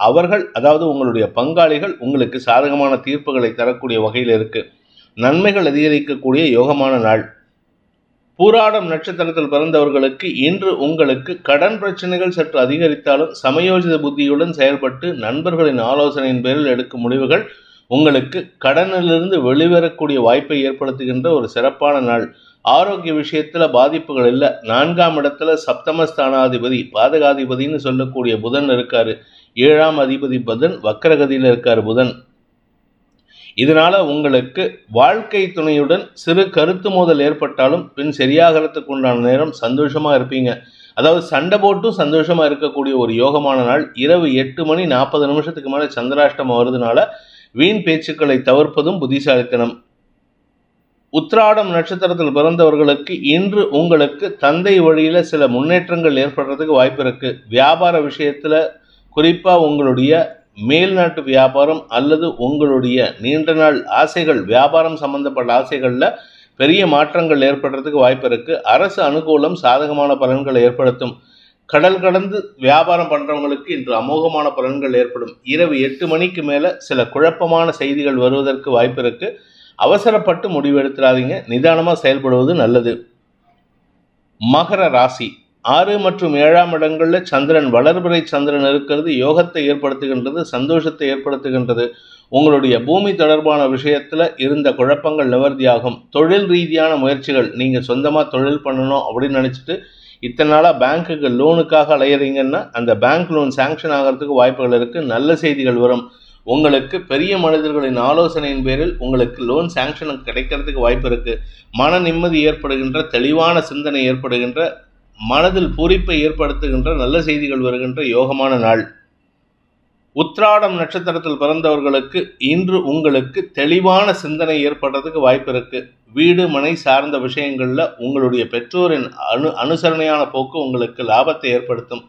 அதாவது உங்களுடைய பங்காளிகள் உங்களுக்கு சாதகமான தீர்ப்புகளை தரக்கூடிய வகையில் இருக்கு. நன்மைகள் அதிகரிக்கக்கூடிய யோகமான நாள். பூராடம் நட்சத்திரத்தில் பிறந்தவர்களுக்கு இன்று உங்களுக்கு கடன் பிரச்சனைகள் சற்று அதிகரித்தாலும் சமயோஜித புத்தியுடன் செயல்பட்டு நண்பர்களின் ஆலோசனையின் பேரில் எடுக்கும் முடிவுகள் உங்களுக்கு கடனிலிருந்து வெளிவரக்கூடிய வாய்ப்பை ஏற்படுத்துகின்ற ஒரு சிறப்பான நாள். ஆரோக்கிய விஷயத்தில் பாதிப்புகள் இல்லை. 4ஆம் இடத்துல சப்தமஸ்தானாதிபதி பாதகாதிபதினு சொல்லக்கூடிய புதன் இருக்காரு. 7ஆம் அதிபதி புதன் வக்கரகதியில் இருக்காரு புதன். இதனால உங்களுக்கு வாழ்க்கை துணையுடன் சிறு கருத்து மோதல் ஏற்பட்டாலும் பின் சரியாகிறதுக்கு உண்டான நேரம். சந்தோஷமா இருப்பீங்க. அதாவது சண்டை போட்டும் சந்தோஷமா இருக்கக்கூடிய ஒரு யோகமான நாள். இரவு 8:40 மேலே சந்திராஷ்டமம் வருதுனால வீண் பேச்சுக்களை தவிர்ப்பதும் புத்திசாலித்தனம். உத்திராடம் நட்சத்திரத்தில் பிறந்தவர்களுக்கு இன்று உங்களுக்கு தந்தை வழியில சில முன்னேற்றங்கள் ஏற்படுறதுக்கு வாய்ப்பு இருக்கு. வியாபார விஷயத்துல குறிப்பா உங்களுடைய மேல்நாட்டு வியாபாரம் அல்லது உங்களுடைய நீண்ட நாள் ஆசைகள், வியாபாரம் சம்பந்தப்பட்ட ஆசைகள்ல பெரிய மாற்றங்கள் ஏற்படுறதுக்கு வாய்ப்பு இருக்கு. அரசு அனுகூலம் சாதகமான பலன்களை ஏற்படுத்தும். கடல் கடந்து வியாபாரம் பண்றவங்களுக்கு இன்று அமோகமான பலன்கள் ஏற்படும். இரவு 8 மேல சில குழப்பமான செய்திகள் வருவதற்கு வாய்ப்பு இருக்கு. அவசரப்பட்டு முடிவெடுத்துறாதீங்க. நிதானமா செயல்படுவது நல்லது. மகர ராசி. 6 மற்றும் 7ஆம் இடங்களில் சந்திரன், வளர்பிறை சந்திரன் இருக்கிறது யோகத்தை ஏற்படுத்துகின்றது, சந்தோஷத்தை ஏற்படுத்துகின்றது. உங்களுடைய பூமி தொடர்பான விஷயத்தில் இருந்த குழப்பங்கள் நிவர்த்தியாகும். தொழில் ரீதியான முயற்சிகள், நீங்கள் சொந்தமாக தொழில் பண்ணணும் அப்படின்னு நினச்சிட்டு இத்தனை நாளாக பேங்க்குக்கு லோனுக்காக அலையிறீங்கன்னா அந்த பேங்க் லோன் சாங்ஷன் ஆகிறதுக்கு வாய்ப்புகள் இருக்குது. நல்ல செய்திகள் வரும். உங்களுக்கு பெரிய மனிதர்களின் ஆலோசனையின் பேரில் உங்களுக்கு லோன் சாங்ஷன் கிடைக்கிறதுக்கு வாய்ப்பு இருக்குது. மன நிம்மதி ஏற்படுகின்ற, தெளிவான சிந்தனை ஏற்படுகின்ற, மனதில் பூரிப்பை ஏற்படுத்துகின்ற நல்ல செய்திகள் வருகின்ற யோகமான நாள். உத்திராடம் நட்சத்திரத்தில் பிறந்தவர்களுக்கு இன்று உங்களுக்கு தெளிவான சிந்தனை ஏற்படுறதுக்கு வாய்ப்பு இருக்கு. வீடு மனை சார்ந்த விஷயங்கள்ல உங்களுடைய பெற்றோரின் அனுசரணையான போக்கு உங்களுக்கு லாபத்தை ஏற்படுத்தும்.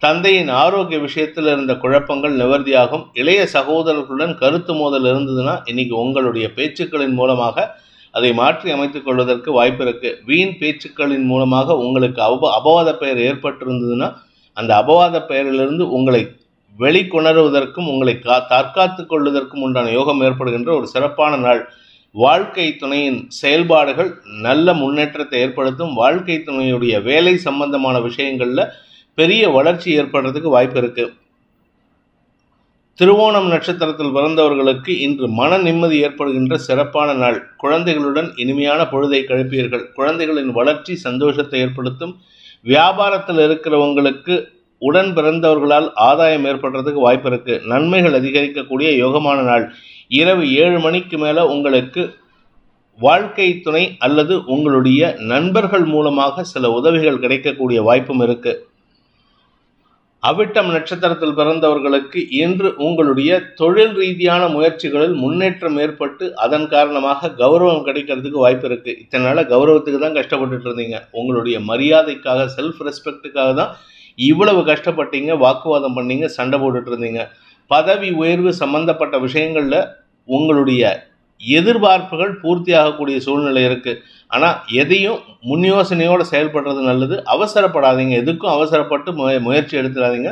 தந்தையின் ஆரோக்கிய விஷயத்தில் இருந்த குழப்பங்கள் நிவர்த்தியாகும். இளைய சகோதரர்களுடன் கருத்து மோதல் இருந்ததுன்னா இன்னைக்கு உங்களுடைய பேச்சுக்களின் மூலமாக அதை மாற்றி அமைத்துக் கொள்வதற்கு வாய்ப்பு இருக்கு. வீண் பேச்சுக்களின் மூலமாக உங்களுக்கு அபவாத பெயர் ஏற்பட்டிருந்ததுன்னா அந்த அபவாத பெயரிலிருந்து உங்களை வெளிக்கொணருவதற்கும் உங்களை தற்காத்து கொள்வதற்கும் உண்டான யோகம் ஏற்படுகின்ற ஒரு சிறப்பான நாள். வாழ்க்கை துணையின் செயல்பாடுகள் நல்ல முன்னேற்றத்தை ஏற்படுத்தும். வாழ்க்கை துணையுடைய வேலை சம்பந்தமான விஷயங்கள்ல பெரிய வளர்ச்சி ஏற்படுறதுக்கு வாய்ப்பு இருக்கு. திருவோணம் நட்சத்திரத்தில் பிறந்தவர்களுக்கு இன்று மன நிம்மதி ஏற்படுகின்ற சிறப்பான நாள். குழந்தைகளுடன் இனிமையான பொழுதை கழிப்பீர்கள். குழந்தைகளின் வளர்ச்சி சந்தோஷத்தை ஏற்படுத்தும். வியாபாரத்தில் இருக்கிறவங்களுக்கு உடன் பிறந்தவர்களால் ஆதாயம் ஏற்படுறதுக்கு வாய்ப்பு இருக்கு. நன்மைகள் அதிகரிக்கக்கூடிய யோகமான நாள். இரவு 7 மேல உங்களுக்கு வாழ்க்கை துணை அல்லது உங்களுடைய நண்பர்கள் மூலமாக சில உதவிகள் கிடைக்கக்கூடிய வாய்ப்பும் இருக்கு. அவிட்டம் நட்சத்திரத்தில் பிறந்தவர்களுக்கு இன்று உங்களுடைய தொழில் ரீதியான முயற்சிகளில் முன்னேற்றம் ஏற்பட்டு அதன் காரணமாக கௌரவம் கிடைக்கிறதுக்கு வாய்ப்பு இருக்கு. இத்தனை நாள கௌரவத்துக்கு தான் கஷ்டப்பட்டுட்டு இருந்தீங்க. உங்களுடைய மரியாதைக்காக, செல்ஃப் ரெஸ்பெக்டுக்காக தான் இவ்வளவு கஷ்டப்பட்டீங்க, வாக்குவாதம் பண்ணீங்க, சண்டை போட்டுட்டு இருந்தீங்க. பதவி உயர்வு சம்பந்தப்பட்ட விஷயங்கள்ல உங்களுடைய எதிர்பார்ப்புகள் பூர்த்தி ஆகக்கூடிய சூழ்நிலை இருக்கு. ஆனால் எதையும் முன் யோசனையோடு செயல்படுறது நல்லது. அவசரப்படாதீங்க. எதுக்கும் அவசரப்பட்டு முயற்சி எடுத்துடாதீங்க.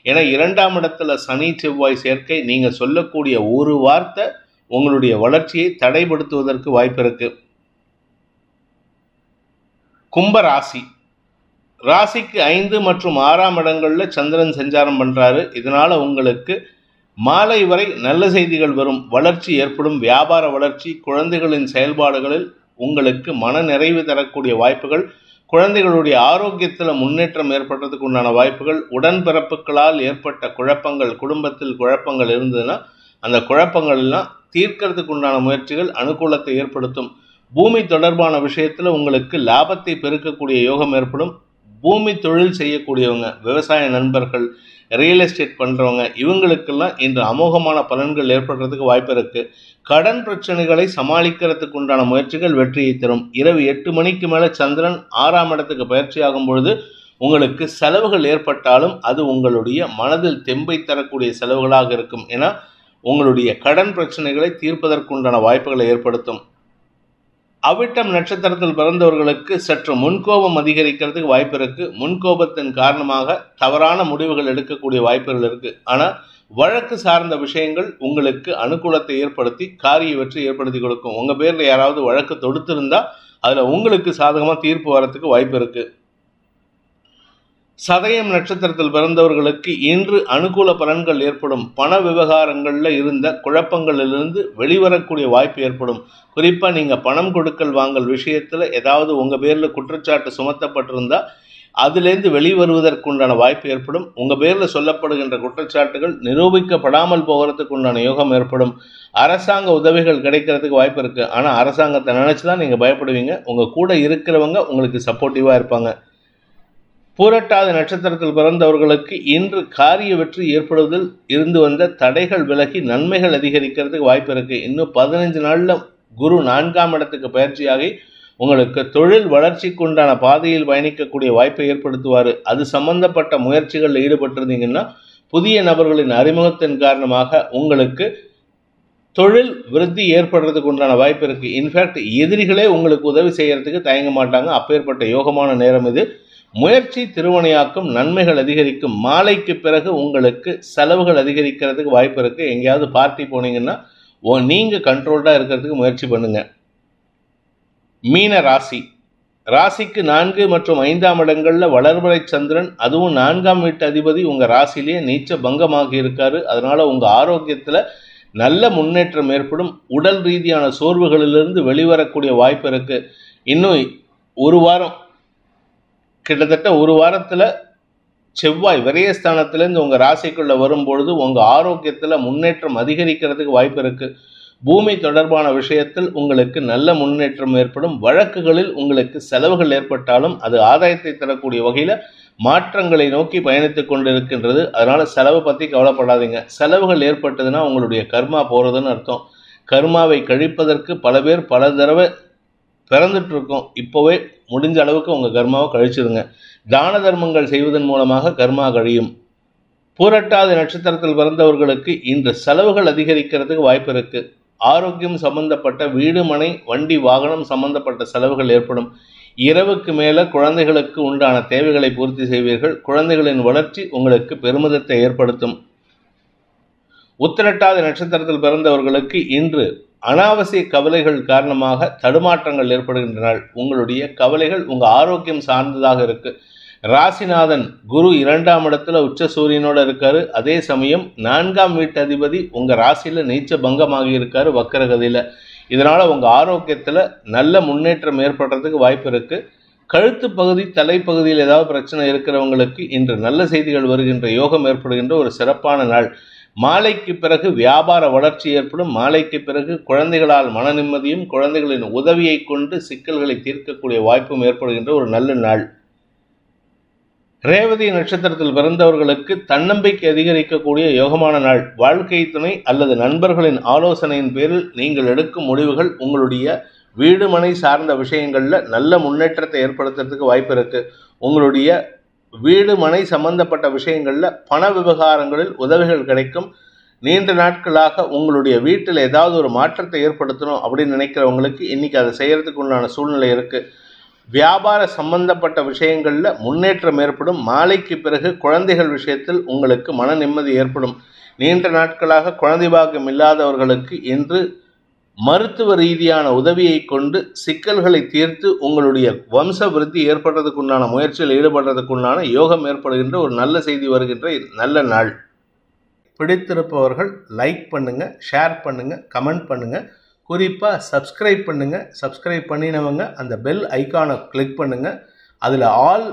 ஏன்னா 2ஆம் இடத்துல சனி செவ்வாய் சேர்க்கை. நீங்கள் சொல்லக்கூடிய ஒரு வார்த்தை உங்களுடைய வளர்ச்சியை தடைப்படுத்துவதற்கு வாய்ப்பு இருக்கு. கும்பராசி. ராசிக்கு 5 மற்றும் 6ஆம் இடங்கள்ல சந்திரன் சஞ்சாரம் பண்றாரு. இதனால உங்களுக்கு மாலை வரை நல்ல செய்திகள் வரும், வளர்ச்சி ஏற்படும், வியாபார வளர்ச்சி, குழந்தைகளின் செயல்பாடுகளில் உங்களுக்கு மன நிறைவு தரக்கூடிய வாய்ப்புகள், குழந்தைகளுடைய ஆரோக்கியத்தில் முன்னேற்றம் ஏற்படுறதுக்கு உண்டான வாய்ப்புகள், உடன்பிறப்புகளால் ஏற்பட்ட குழப்பங்கள், குடும்பத்தில் குழப்பங்கள் இருந்ததுன்னா அந்த குழப்பங்கள் எல்லாம் தீர்க்கறதுக்கு உண்டான முயற்சிகள் அனுகூலத்தை ஏற்படுத்தும். பூமி தொடர்பான விஷயத்தில் உங்களுக்கு லாபத்தை பெருக்கக்கூடிய யோகம் ஏற்படும். பூமி தொழில் செய்யக்கூடியவங்க, விவசாய நண்பர்கள், ரியல் எஸ்டேட் பண்ணுறவங்க, இவங்களுக்கெல்லாம் இன்று அமோகமான பலன்கள் ஏற்படுறதுக்கு வாய்ப்பு இருக்குது. கடன் பிரச்சனைகளை சமாளிக்கிறதுக்கு உண்டான முயற்சிகள் வெற்றியை தரும். இரவு 8 மணிக்கு மேலே சந்திரன் 6ஆம் இடத்துக்கு பயிற்சி ஆகும் பொழுது உங்களுக்கு செலவுகள் ஏற்பட்டாலும் அது உங்களுடைய மனதில் தெம்பை தரக்கூடிய செலவுகளாக இருக்கும். ஏன்னா உங்களுடைய கடன் பிரச்சனைகளை தீர்ப்பதற்குண்டான வாய்ப்புகளை ஏற்படுத்தும். அவிட்டம் நட்சத்திரத்தில் பிறந்தவர்களுக்கு சற்று முன்கோபம் அதிகரிக்கிறதுக்கு வாய்ப்பு இருக்கு. முன்கோபத்தின் காரணமாக தவறான முடிவுகள் எடுக்கக்கூடிய வாய்ப்புகள் இருக்கு. ஆனால் வழக்கு சார்ந்த விஷயங்கள் உங்களுக்கு அனுகூலத்தை ஏற்படுத்தி காரிய வெற்றி ஏற்படுத்தி கொடுக்கும். உங்க பேர்ல யாராவது வழக்கு தொடுத்திருந்தா அதுல உங்களுக்கு சாதகமா தீர்ப்பு வரத்துக்கு வாய்ப்பு இருக்கு. சதயம் நட்சத்திரத்தில் பிறந்தவர்களுக்கு இன்று அனுகூல பலன்கள் ஏற்படும். பண விவகாரங்களில் இருந்த குழப்பங்களிலிருந்து வெளிவரக்கூடிய வாய்ப்பு ஏற்படும். குறிப்பாக நீங்கள் பணம் கொடுக்கல் வாங்கல் விஷயத்தில் ஏதாவது உங்கள் பேரில் குற்றச்சாட்டு சுமத்தப்பட்டிருந்தால் அதிலேருந்து வெளிவருவதற்குண்டான வாய்ப்பு ஏற்படும். உங்கள் பேரில் சொல்லப்படுகின்ற குற்றச்சாட்டுகள் நிரூபிக்கப்படாமல் போகிறதுக்கு உண்டான யோகம் ஏற்படும். அரசாங்க உதவிகள் கிடைக்கிறதுக்கு வாய்ப்பு இருக்குது. ஆனால் அரசாங்கத்தை நினச்சி தான் நீங்கள் பயப்படுவீங்க. உங்கள் கூட இருக்கிறவங்க உங்களுக்கு சப்போர்ட்டிவாக இருப்பாங்க. பூரட்டாதி நட்சத்திரத்தில் பிறந்தவர்களுக்கு இன்று காரிய வெற்றி ஏற்படுவதில் இருந்து வந்த தடைகள் விலகி நன்மைகள் அதிகரிக்கிறதுக்கு வாய்ப்பு இருக்கு. இன்னும் 15 நாள்ல குரு 4ஆம் இடத்துக்கு பயிற்சியாகி உங்களுக்கு தொழில் வளர்ச்சிக்கு உண்டான பாதையில் பயணிக்கக்கூடிய வாய்ப்பை ஏற்படுத்துவார். அது சம்பந்தப்பட்ட முயற்சிகளில் ஈடுபட்டிருந்தீங்கன்னா புதிய நபர்களின் அறிமுகத்தின் காரணமாக உங்களுக்கு தொழில் விருத்தி ஏற்படுறதுக்கு உண்டான வாய்ப்பு இருக்கு. இன்ஃபேக்ட் எதிரிகளே உங்களுக்கு உதவி செய்யறதுக்கு தயங்க மாட்டாங்க. அப்பேற்பட்ட யோகமான நேரம் இது. முயற்சி திருவனையாக்கும், நன்மைகள் அதிகரிக்கும். மாலைக்கு பிறகு உங்களுக்கு செலவுகள் அதிகரிக்கிறதுக்கு வாய்ப்பு இருக்கு. எங்கேயாவது பார்ட்டி போனீங்கன்னா நீங்க கண்ட்ரோல்டா இருக்கிறதுக்கு முயற்சி பண்ணுங்க. மீன ராசி, ராசிக்கு 4 மற்றும் 5ஆம் இடங்கள்ல வளர்பிறை சந்திரன், அதுவும் 4ஆம் வீட்டு அதிபதி உங்க ராசிலேயே நீச்ச பங்கமாக இருக்காரு. அதனால உங்க ஆரோக்கியத்துல நல்ல முன்னேற்றம் ஏற்படும். உடல் ரீதியான சோர்வுகளிலிருந்து வெளிவரக்கூடிய வாய்ப்பு இருக்கு. இன்னும் ஒரு வாரம், கிட்டத்தட்ட ஒரு வாரத்தில் செவ்வாய் விரயஸ்தானத்திலேருந்து உங்கள் ராசிக்குள்ளே வரும்பொழுது உங்கள் ஆரோக்கியத்தில் முன்னேற்றம் அதிகரிக்கிறதுக்கு வாய்ப்பு இருக்குது. பூமி தொடர்பான விஷயத்தில் உங்களுக்கு நல்ல முன்னேற்றம் ஏற்படும். வழக்குகளில் உங்களுக்கு செலவுகள் ஏற்பட்டாலும் அது ஆதாயத்தை தரக்கூடிய வகையில் மாற்றங்களை நோக்கி பயணித்து கொண்டிருக்கின்றது. அதனால் செலவை பற்றி கவலைப்படாதீங்க. செலவுகள் ஏற்பட்டதுன்னா உங்களுடைய கர்மா போகிறதுன்னு அர்த்தம். கர்மாவை கழிப்பதற்கு பல பேர் பல தடவை பிறந்துட்டு இருக்கோம். இப்போவே முடிஞ்ச அளவுக்கு உங்கள் கர்மாவை கழிச்சிருங்க. தான தர்மங்கள் செய்வதன் மூலமாக கர்மா கழியும். பூரட்டாதி நட்சத்திரத்தில் பிறந்தவர்களுக்கு இன்று செலவுகள் அதிகரிக்கிறதுக்கு வாய்ப்பு இருக்கு. ஆரோக்கியம் சம்பந்தப்பட்ட வீடு, மனை, வண்டி, வாகனம் சம்பந்தப்பட்ட செலவுகள் ஏற்படும். இரவுக்கு மேலே குழந்தைகளுக்கு உண்டான தேவைகளை பூர்த்தி செய்வீர்கள். குழந்தைகளின் வளர்ச்சி உங்களுக்கு பெருமிதத்தை ஏற்படுத்தும். உத்திரட்டாதி நட்சத்திரத்தில் பிறந்தவர்களுக்கு இன்று அனாவசிய கவலைகள் காரணமாக தடுமாற்றங்கள் ஏற்படுகின்றன. உங்களுடைய கவலைகள் உங்கள் ஆரோக்கியம் சார்ந்ததாக இருக்கு. ராசிநாதன் குரு 2ஆம் இடத்துல உச்ச சூரியனோட இருக்காரு. அதே சமயம் 4ஆம் வீட்டு அதிபதி உங்கள் ராசியில் நீச்ச பங்கமாகி இருக்காரு வக்கரகதியில். இதனால் உங்கள் ஆரோக்கியத்தில் நல்ல முன்னேற்றம் ஏற்படுறதுக்கு வாய்ப்பு இருக்குது. கழுத்து பகுதி, தலைப்பகுதியில் ஏதாவது பிரச்சனை இருக்கிறவங்களுக்கு இன்று நல்ல செய்திகள் வருகின்ற யோகம் ஏற்படுகின்ற ஒரு சிறப்பான நாள். மாலைக்கு பிறகு வியாபார வளர்ச்சி ஏற்படும். மாலைக்கு பிறகு குழந்தைகளால் மன நிம்மதியும் குழந்தைகளின் உதவியை கொண்டு சிக்கல்களை தீர்க்கக்கூடிய வாய்ப்பும் ஏற்படுகின்ற ஒரு நல்ல நாள். ரேவதி நட்சத்திரத்தில் பிறந்தவர்களுக்கு தன்னம்பிக்கை அதிகரிக்கக்கூடிய யோகமான நாள். வாழ்க்கை துணை அல்லது நண்பர்களின் ஆலோசனையின் பேரில் நீங்கள் எடுக்கும் முடிவுகள் உங்களுடைய வீடு, மனை சார்ந்த விஷயங்களில் நல்ல முன்னேற்றத்தை ஏற்படுத்துறதுக்கு வாய்ப்பு இருக்கு. உங்களுடைய வீடு, மனை சம்பந்தப்பட்ட விஷயங்களில் பண விவகாரங்களில் உதவிகள் கிடைக்கும். நீண்ட நாட்களாக உங்களுடைய வீட்டில் ஏதாவது ஒரு மாற்றத்தை ஏற்படுத்தணும் அப்படின்னு நினைக்கிறவங்களுக்கு இன்னைக்கு அதை செய்யறதுக்கு உண்டான சூழ்நிலை இருக்கு. வியாபார சம்பந்தப்பட்ட விஷயங்களில் முன்னேற்றம் ஏற்படும். மாலைக்கு பிறகு குழந்தைகள் விஷயத்தில் உங்களுக்கு மன நிம்மதி ஏற்படும். நீண்ட நாட்களாக குழந்தை பாக்கியம் இல்லாதவர்களுக்கு இன்று மருத்துவ ரீதியான உதவியை கொண்டு சிக்கல்களை தீர்த்து உங்களுடைய வம்ச விருத்தி ஏற்படுறதுக்குண்டான முயற்சியில் ஈடுபடுறதுக்குண்டான யோகம் ஏற்படுகின்ற ஒரு நல்ல செய்தி வருகின்ற நல்ல நாள். பிடித்திருப்பவர்கள் லைக் பண்ணுங்கள், ஷேர் பண்ணுங்கள், கமெண்ட் பண்ணுங்கள். குறிப்பாக சப்ஸ்கிரைப் பண்ணுங்கள். சப்ஸ்கிரைப் பண்ணினவங்க அந்த பெல் ஐக்கானை கிளிக் பண்ணுங்கள். அதில் ஆல்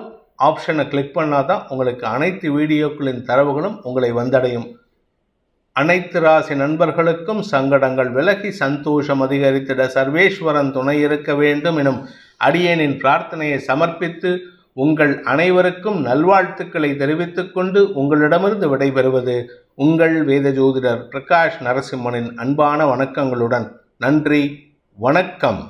ஆப்ஷனை கிளிக் பண்ணால் தான் உங்களுக்கு அனைத்து வீடியோக்களின் தரவுகளும் உங்களை வந்தடையும். அனைத்து ராசி நண்பர்களுக்கும் சங்கடங்கள் விலகி சந்தோஷம் அதிகரித்திட சர்வேஸ்வரன் துணை இருக்க வேண்டும் எனும் அடியேனின் பிரார்த்தனையை சமர்ப்பித்து உங்கள் அனைவருக்கும் நல்வாழ்த்துக்களை தெரிவித்துக் கொண்டு உங்களிடமிருந்து விடைபெறுவது உங்கள் வேத ஜோதிடர் பிரகாஷ் நரசிம்மனின் அன்பான வணக்கங்களுடன். நன்றி, வணக்கம்.